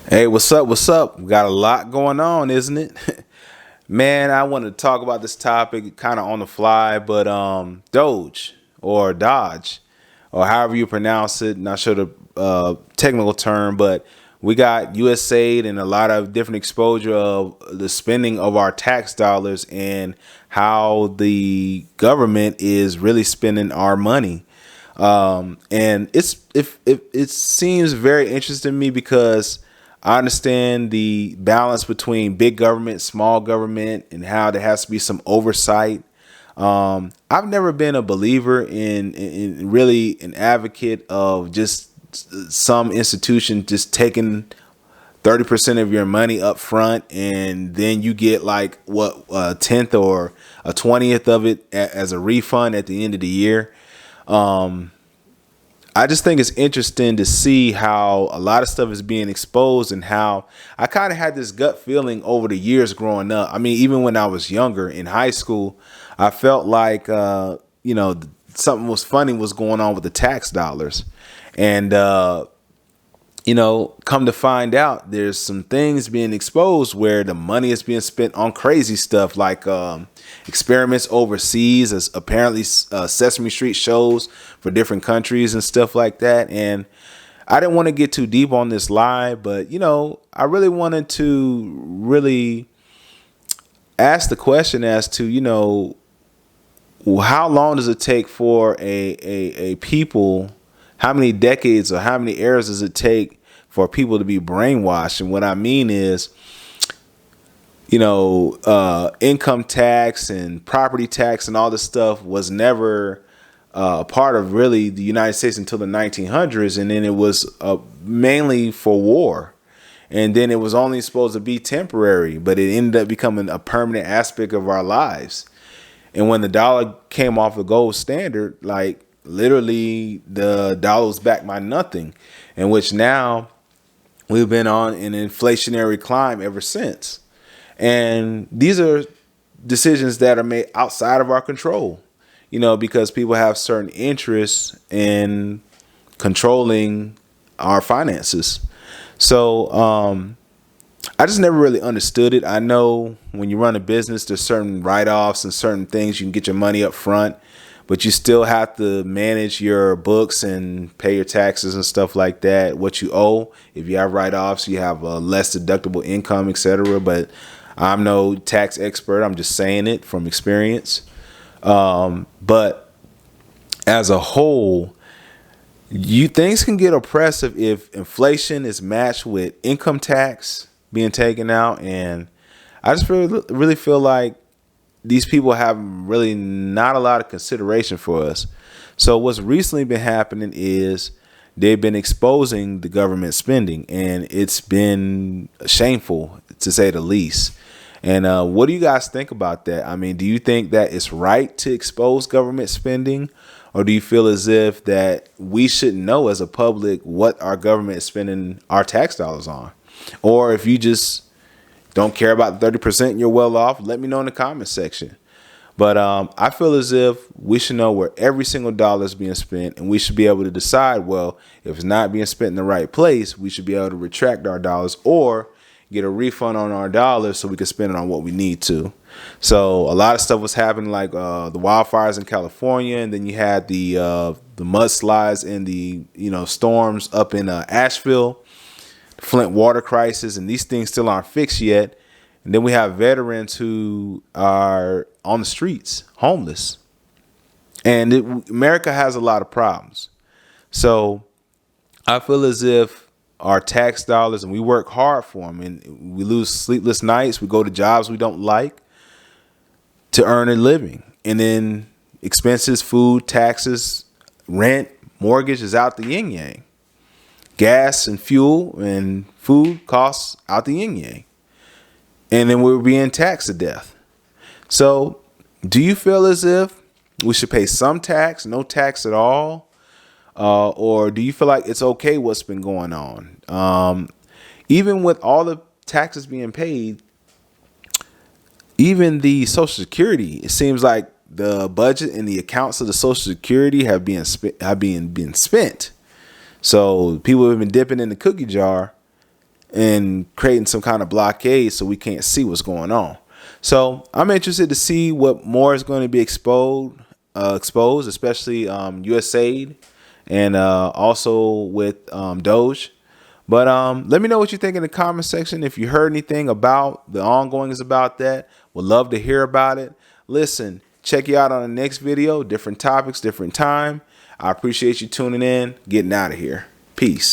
Hey, what's up? What's up? We got a lot going on, isn't it? Man, I want to talk about this topic kind of on the fly, but Doge or Dodge or however you pronounce it, not sure the technical term, but we got USAID and a lot of different exposure of the spending of our tax dollars and how the government is really spending our money. And it seems very interesting to me because I understand the balance between big government, small government, and how there has to be some oversight. I've never been a believer in really an advocate of just some institution just taking 30% of your money up front and then you get like what a tenth or a 20th of it as a refund at the end of the year. I just think it's interesting to see how a lot of stuff is being exposed and how I kind of had this gut feeling over the years growing up. I mean, even when I was younger in high school, I felt like, something was funny was going on with the tax dollars. And, come to find out, there's some things being exposed where the money is being spent on crazy stuff like experiments overseas, as apparently Sesame Street shows for different countries and stuff like that. And I didn't want to get too deep on this lie, but I really wanted to really ask the question as to how long does it take for a people? How many decades or how many eras does it take for people to be brainwashed? And what I mean is, income tax and property tax and all this stuff was never a part of really the United States until the 1900s. And then it was mainly for war. And then it was only supposed to be temporary, but it ended up becoming a permanent aspect of our lives. And when the dollar came off the gold standard, like literally the dollar was backed by nothing, in which now we've been on an inflationary climb ever since. And these are decisions that are made outside of our control, because people have certain interests in controlling our finances. So I just never really understood it. I know when you run a business, there's certain write-offs and certain things you can get your money up front, but you still have to manage your books and pay your taxes and stuff like that, what you owe. If you have write-offs, you have a less deductible income, etc. But I'm no tax expert. I'm just saying it from experience. But as a whole, things can get oppressive if inflation is matched with income tax being taken out. And I just really feel like these people have really not a lot of consideration for us. So what's recently been happening is they've been exposing the government spending, and it's been shameful to say the least. And what do you guys think about that? I mean, do you think that it's right to expose government spending, or do you feel as if that we should know as a public what our government is spending our tax dollars on? Or if you just don't care about 30% and you're well off, let me know in the comment section. But I feel as if we should know where every single dollar is being spent, and we should be able to decide, well, if it's not being spent in the right place, we should be able to retract our dollars or get a refund on our dollars so we can spend it on what we need to. So a lot of stuff was happening, like the wildfires in California, and then you had the mudslides and the storms up in Asheville, Flint water crisis, and these things still aren't fixed yet. And then we have veterans who are on the streets, homeless. And America has a lot of problems. So I feel as if our tax dollars, and we work hard for them, and we lose sleepless nights. We go to jobs we don't like to earn a living. And then expenses, food, taxes, rent, mortgage is out the yin yang. Gas and fuel and food costs out the yin yang. And then we're being taxed to death. So do you feel as if we should pay some tax, no tax at all? Or do you feel like it's okay what's been going on? Even with all the taxes being paid, even the Social Security, it seems like the budget and the accounts of the Social Security have been spent. So people have been dipping in the cookie jar, and creating some kind of blockade so we can't see what's going on. So I'm interested to see what more is going to be exposed, especially USAID and also with DOGE. But let me know what you think in the comment section. If you heard anything about the ongoings about that, would love to hear about it. Listen, check you out on the next video. Different topics, different time. I appreciate you tuning in. Getting out of here. Peace.